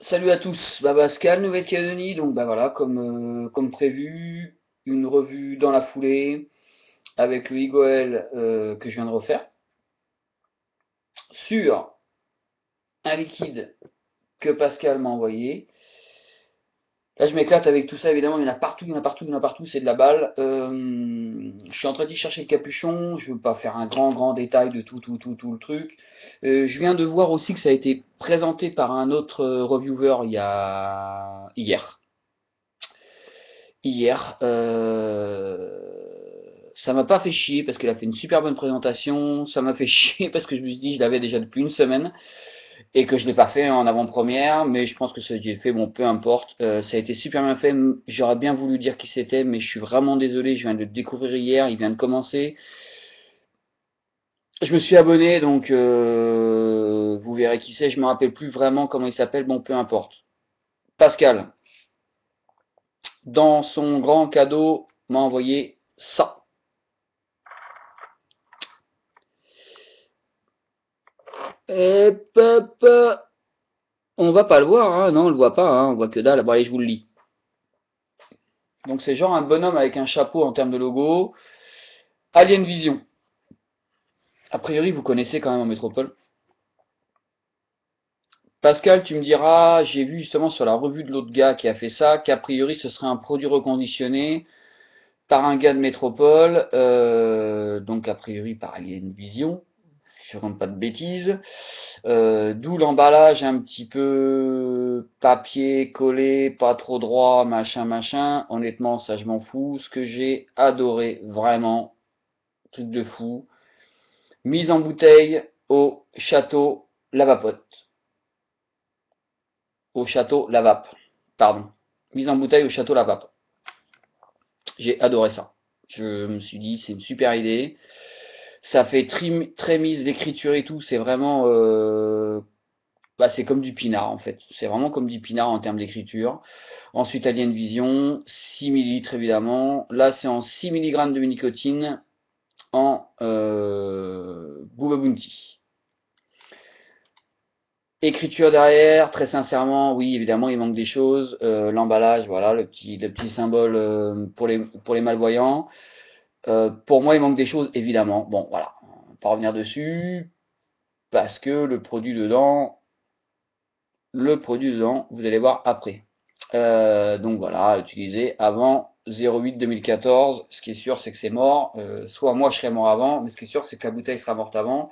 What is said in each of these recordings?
Salut à tous, Pascal, Nouvelle-Calédonie, donc voilà, comme prévu, une revue dans la foulée avec le Eagle que je viens de refaire sur un liquide que Pascal m'a envoyé. Là je m'éclate avec tout ça, évidemment, il y en a partout, il y en a partout, il y en a partout, c'est de la balle. Je suis en train d'y chercher le capuchon, je veux pas faire un grand détail de tout le truc. Je viens de voir aussi que ça a été présenté par un autre reviewer hier. Hier. Ça m'a pas fait chier parce qu'elle a fait une super bonne présentation. Ça m'a fait chier parce que je me suis dit je l'avais déjà depuis une semaine et que je l'ai pas fait en avant-première. Mais je pense que ça j'ai fait. Bon, peu importe. Ça a été super bien fait. J'aurais bien voulu dire qui c'était, mais je suis vraiment désolé. Je viens de le découvrir hier. Il vient de commencer. Je me suis abonné, donc vous verrez qui c'est. Je me rappelle plus vraiment comment il s'appelle. Bon, peu importe. Pascal, dans son grand cadeau, m'a envoyé ça. Hop, hop. On va pas le voir, hein. Non, on le voit pas, hein. On voit que dalle. Bon, allez, je vous le lis. Donc c'est genre un bonhomme avec un chapeau en termes de logo. Alien Vision. A priori, vous connaissez quand même en métropole. Pascal, tu me diras, j'ai vu justement sur la revue de l'autre gars qui a fait ça, qu'a priori ce serait un produit reconditionné par un gars de métropole, donc a priori par Alien Vision, si je ne raconte pas de bêtises. D'où l'emballage un petit peu papier collé, pas trop droit, machin. Honnêtement, ça je m'en fous. Ce que j'ai adoré, vraiment, truc de fou. Mise en bouteille au château Lavapote. Au château Lavape. Pardon. Mise en bouteille au château Lavape. J'ai adoré ça. Je me suis dit, c'est une super idée. Ça fait très mise d'écriture et tout. C'est vraiment c'est comme du pinard en fait. C'est vraiment comme du pinard en termes d'écriture. Ensuite, Alien Vision, 6 millilitres évidemment. Là, c'est en 6 mg de nicotine en Booba Bounty. Écriture derrière, très sincèrement, oui, évidemment, il manque des choses. L'emballage, voilà, le petit symbole pour les malvoyants. Pour moi, il manque des choses, évidemment. Bon, voilà, on va pas revenir dessus, parce que le produit dedans, vous allez voir après. Donc voilà, utilisé avant 08 2014. Ce qui est sûr, c'est que c'est mort. Soit moi, je serais mort avant, mais ce qui est sûr, c'est que la bouteille sera morte avant.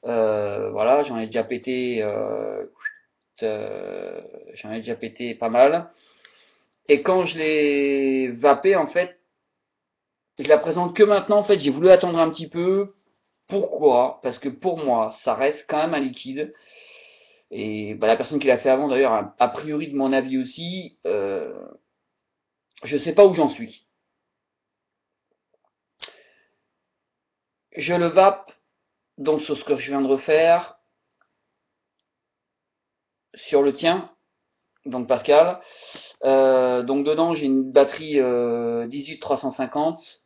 Voilà, j'en ai déjà pété pas mal. Et quand je l'ai vapé, en fait, je la présente que maintenant. En fait, j'ai voulu attendre un petit peu. Pourquoi? Parce que pour moi, ça reste quand même un liquide. Et la personne qui l'a fait avant, d'ailleurs, a priori de mon avis aussi. Je sais pas où j'en suis. Je le vape, donc sur ce que je viens de refaire, sur le tien, donc Pascal. Donc dedans, j'ai une batterie 18350.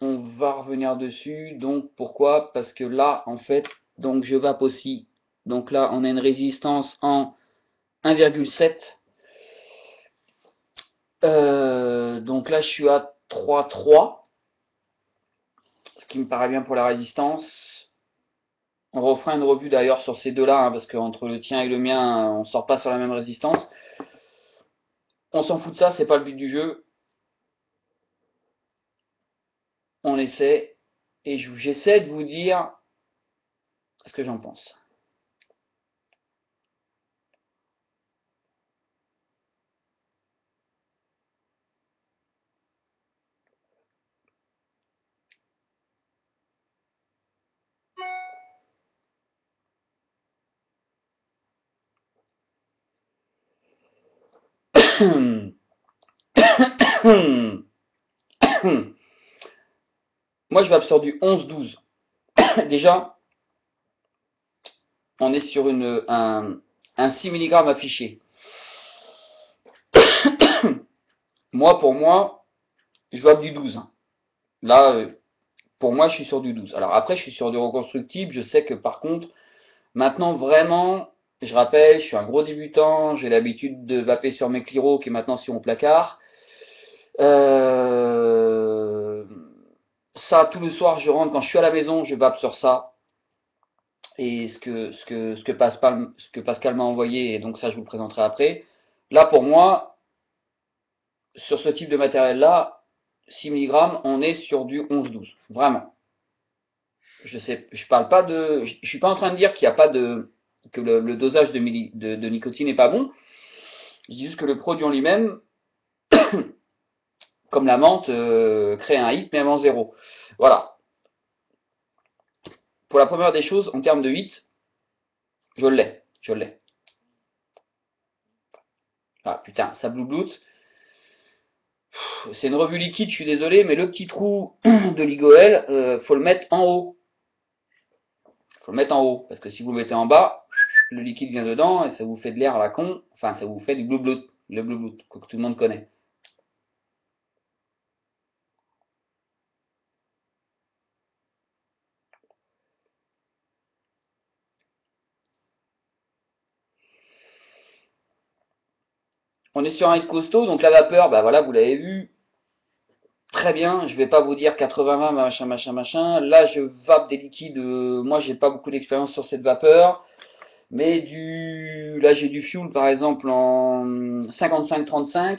On va revenir dessus. Donc pourquoi? Parce que là, en fait, donc je vape aussi. Donc là, on a une résistance en 1,7. Donc là, je suis à 3,3, ce qui me paraît bien pour la résistance. On refera une revue d'ailleurs sur ces deux-là, hein, parce qu'entre le tien et le mien, on sort pas sur la même résistance. On s'en fout de ça, c'est pas le but du jeu. On essaie, et j'essaie de vous dire ce que j'en pense. Moi, je vais absorber du 11-12. Déjà, on est sur un 6 mg affiché. Moi, pour moi, je vais du 12. Là, pour moi, je suis sur du 12. Alors après, je suis sur du reconstructible. Je sais que par contre, Maintenant, vraiment, je rappelle, je suis un gros débutant, j'ai l'habitude de vaper sur mes Cliro qui est maintenant sur mon placard. Euh, Ça, tout le soir, je rentre, quand je suis à la maison, je vape sur ça. Et ce que Pascal m'a envoyé, et donc ça, je vous le présenterai après. Là, pour moi, sur ce type de matériel-là, 6 milligrammes, on est sur du 11-12. Vraiment. Je sais, je parle pas de, je suis pas en train de dire qu'il n'y a pas de, que le dosage de nicotine n'est pas bon. Je dis juste que le produit en lui-même, comme la menthe, crée un hit même en zéro. Voilà. Pour la première des choses, en termes de hit, je l'ai. Je l'ai. Ah putain, ça blue bluetooth. C'est une revue liquide, je suis désolé, mais le petit trou de Ligoel, faut le mettre en haut. Faut le mettre en haut, parce que si vous le mettez en bas, le liquide vient dedans et ça vous fait de l'air à la con. Enfin, ça vous fait du blue bluetooth, le blue bluetooth que tout le monde connaît. On est sur un hit costaud, donc la vapeur, bah voilà, vous l'avez vu, très bien. Je vais pas vous dire 80-20, machin, machin, machin. Là, je vape des liquides. Moi, j'ai pas beaucoup d'expérience sur cette vapeur. Mais là, j'ai du fuel, par exemple, en 55-35.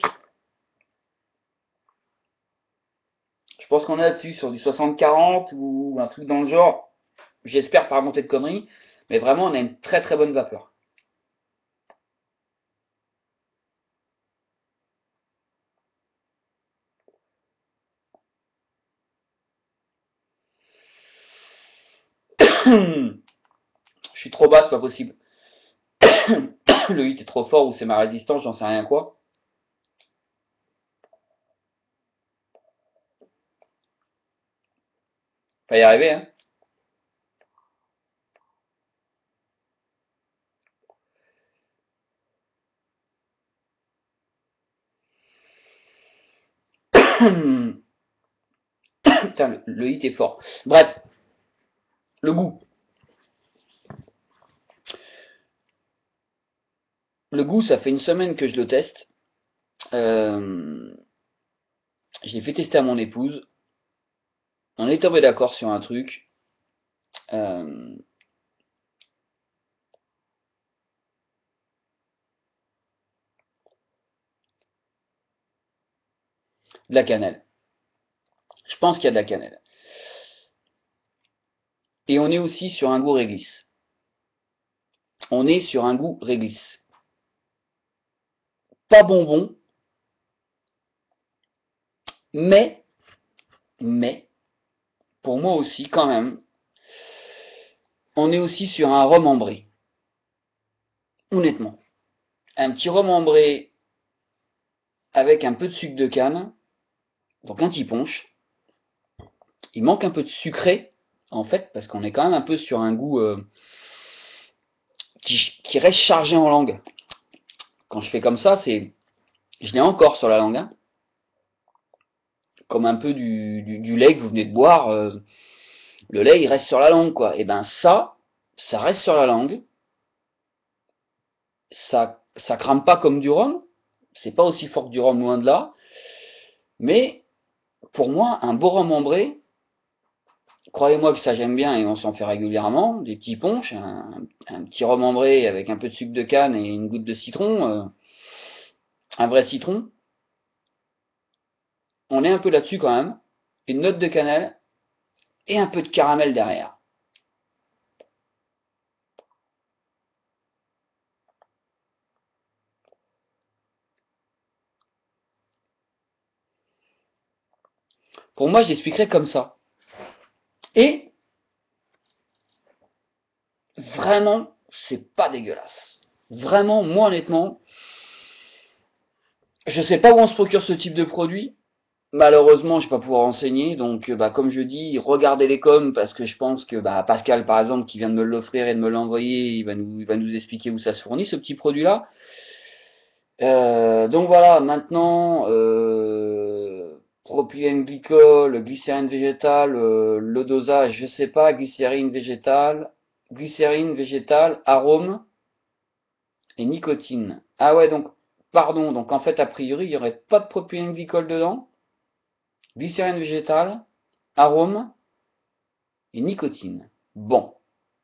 Je pense qu'on est là-dessus, sur du 60-40 ou un truc dans le genre. J'espère pas remonter de conneries. Mais vraiment, on a une très très bonne vapeur. Je suis trop bas, c'est pas possible. Le hit est trop fort ou c'est ma résistance, j'en sais rien quoi. Pas y arriver, hein. Putain, le hit est fort. Bref, le goût. Le goût, ça fait une semaine que je le teste. Euh, j'ai fait tester à mon épouse. On est tombé d'accord sur un truc. Euh, de la cannelle. Je pense qu'il y a de la cannelle. Et on est aussi sur un goût réglisse. On est sur un goût réglisse. Pas bonbon, mais, mais, pour moi aussi quand même, on est aussi sur un rhum ambré. Honnêtement. Un petit rhum ambré avec un peu de sucre de canne, donc un petit punch. Il manque un peu de sucré, en fait, parce qu'on est quand même un peu sur un goût qui reste chargé en langue. Quand je fais comme ça, je l'ai encore sur la langue, hein, comme un peu du lait que vous venez de boire. Le lait, il reste sur la langue, quoi. Et ben ça reste sur la langue. Ça crame pas comme du rhum. C'est pas aussi fort que du rhum, loin de là. Mais pour moi, un beau rhum ambré, croyez-moi que ça j'aime bien et on s'en fait régulièrement. Des petits punchs, un petit rhum ambré avec un peu de sucre de canne et une goutte de citron, un vrai citron. On est un peu là-dessus quand même. Une note de cannelle et un peu de caramel derrière. Pour moi, j'expliquerais comme ça. Et vraiment, c'est pas dégueulasse. Vraiment, moi honnêtement, je sais pas où on se procure ce type de produit. Malheureusement, je vais pas pouvoir enseigner, donc bah, comme je dis, regardez les coms parce que je pense que bah, Pascal, par exemple, qui vient de me l'offrir et de me l'envoyer, il va nous expliquer où ça se fournit ce petit produit-là. Donc voilà, maintenant, propylène glycol, glycérine végétale, le dosage, je sais pas, glycérine végétale. glycérine végétale, arôme et nicotine. Ah ouais, donc, pardon, donc en fait, a priori, il n'y aurait pas de propylène glycol dedans, glycérine végétale, arôme et nicotine. Bon,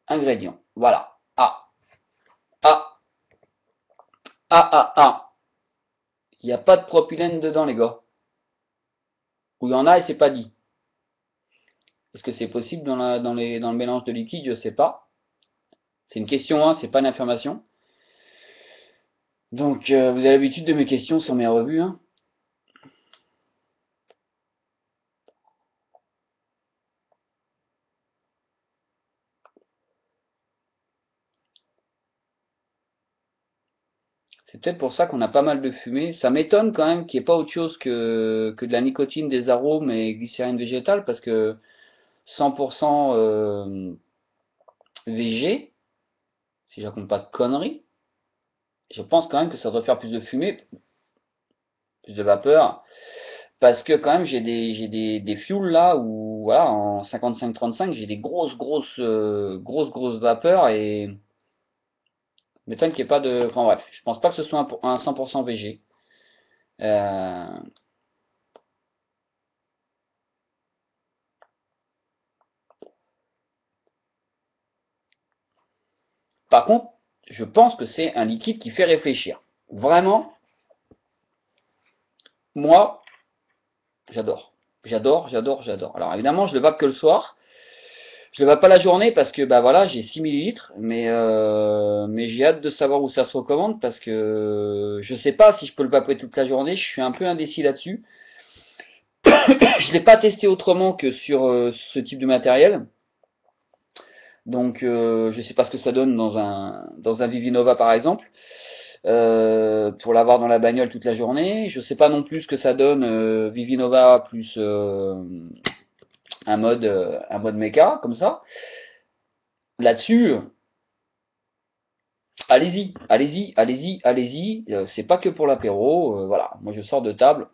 ingrédients, voilà. Ah, ah, ah. Il n'y a pas de propylène dedans, les gars. Ou il y en a et c'est pas dit. Est-ce que c'est possible dans le mélange de liquide? Je sais pas. C'est une question, hein, c'est pas une affirmation. Donc, vous avez l'habitude de mes questions sur mes revues, hein. C'est peut-être pour ça qu'on a pas mal de fumée. Ça m'étonne quand même qu'il n'y ait pas autre chose que de la nicotine, des arômes et glycérine végétale, parce que 100% VG, si je raconte pas de conneries, je pense quand même que ça doit faire plus de fumée, plus de vapeur, parce que quand même j'ai des fuels là où voilà en 55-35 j'ai des grosses vapeurs et m'étonne qu'il n'y ait pas de. Enfin bref, je pense pas que ce soit un 100% VG. Euh, Par contre, je pense que c'est un liquide qui fait réfléchir. Vraiment, moi, j'adore. J'adore. Alors évidemment, je le vape que le soir. Je le vape pas la journée parce que bah voilà, j'ai 6 millilitres, mais j'ai hâte de savoir où ça se recommande parce que je sais pas si je peux le vaper toute la journée. Je suis un peu indécis là-dessus. Je l'ai pas testé autrement que sur ce type de matériel. Donc je sais pas ce que ça donne dans un Vivinova par exemple. Pour l'avoir dans la bagnole toute la journée. Je sais pas non plus ce que ça donne Vivinova plus un mode méca comme ça. Là-dessus, allez-y. C'est pas que pour l'apéro. Voilà, moi je sors de table.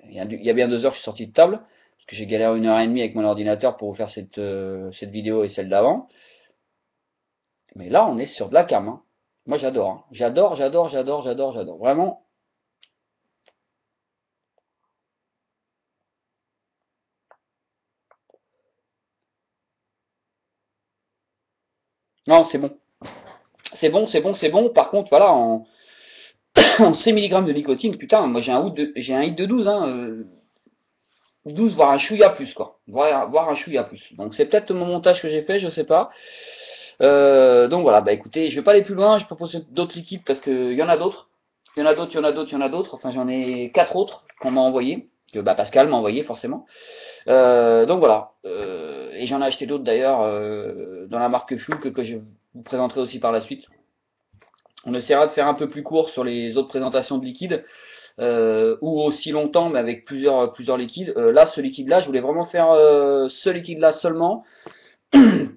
Il y a bien 2 heures que je suis sorti de table parce que j'ai galéré 1 heure et demie avec mon ordinateur pour vous faire cette vidéo et celle d'avant. Mais là, on est sur de la cam, hein. Moi j'adore, hein. J'adore. Vraiment. Non, c'est bon. C'est bon. Par contre, voilà, en 6 mg de nicotine, putain, moi j'ai un hit de 12, hein, 12 voire un chouïa plus, quoi. Voire un chouïa plus. Donc c'est peut-être mon montage que j'ai fait, je sais pas. Donc voilà, bah écoutez, je vais pas aller plus loin, je propose d'autres liquides parce qu'il y en a d'autres. Il y en a d'autres. Enfin, j'en ai 4 autres qu'on m'a envoyé, que bah, Pascal m'a envoyé forcément. Donc voilà. Et j'en ai acheté d'autres d'ailleurs dans la marque Fuel que je vous présenterai aussi par la suite. On essaiera de faire un peu plus court sur les autres présentations de liquides, ou aussi longtemps, mais avec plusieurs liquides. Là, ce liquide-là, je voulais vraiment faire ce liquide-là seulement,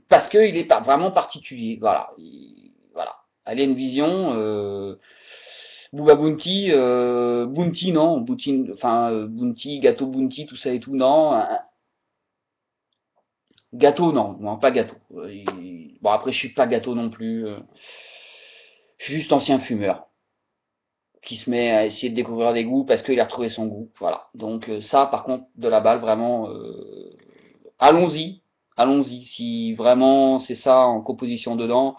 parce qu'il est vraiment particulier. Voilà. Alien Vision, Booba Bounty, Bounty, non, Bounty, enfin, Bounty, gâteau Bounty, tout ça et tout, non. Gâteau, non, pas gâteau. Bon, après, je suis pas gâteau non plus. Je suis juste ancien fumeur qui se met à essayer de découvrir des goûts parce qu'il a retrouvé son goût. Voilà. Donc ça, par contre, de la balle, vraiment, allons-y. Allons-y. Si vraiment c'est ça en composition dedans,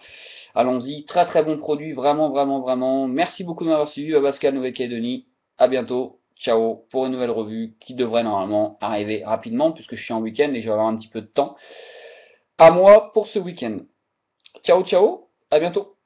allons-y. Très très bon produit, vraiment. Merci beaucoup de m'avoir suivi, Pascal Nouvelle et Denis. À bientôt. Ciao pour une nouvelle revue qui devrait normalement arriver rapidement puisque je suis en week-end et je vais avoir un petit peu de temps à moi pour ce week-end. Ciao, à bientôt.